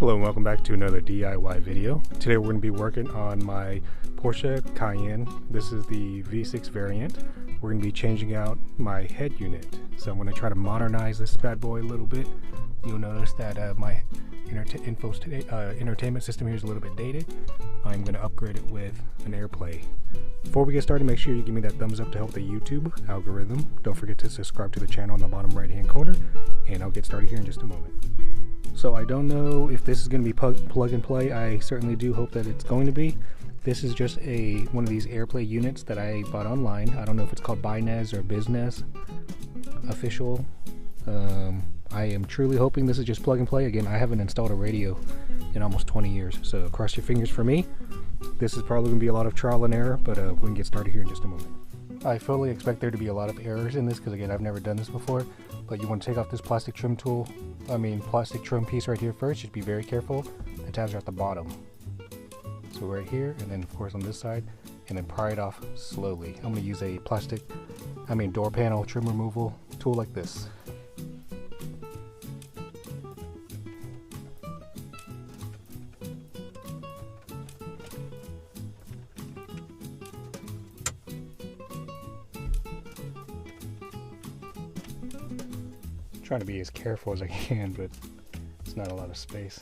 Hello and welcome back to another DIY video. Today we're going to be working on my Porsche Cayenne. This is the V6 variant. We're going to be changing out my head unit. So I'm going to try to modernize this bad boy a little bit. You'll notice that my entertainment system here is a little bit dated. I'm going to upgrade it with an AirPlay. Before we get started, make sure you give me that thumbs up to help the YouTube algorithm. Don't forget to subscribe to the channel in the bottom right hand corner, and I'll get started here in just a moment. So I don't know if this is going to be plug and play. I certainly do hope that it's going to be. This is just one of these AirPlay units that I bought online. I don't know if it's called Binize or BinizeOfficial. I am truly hoping this is just plug and play. Again, I haven't installed a radio in almost 20 years, so cross your fingers for me. This is probably going to be a lot of trial and error, but we can get started here in just a moment. I fully expect there to be a lot of errors in this because, again, I've never done this before. But you want to take off this plastic trim piece right here first. Just be very careful. The tabs are at the bottom. So right here, and then of course on this side, and then pry it off slowly. I'm going to use a door panel trim removal tool like this. Trying to be as careful as I can, but it's not a lot of space.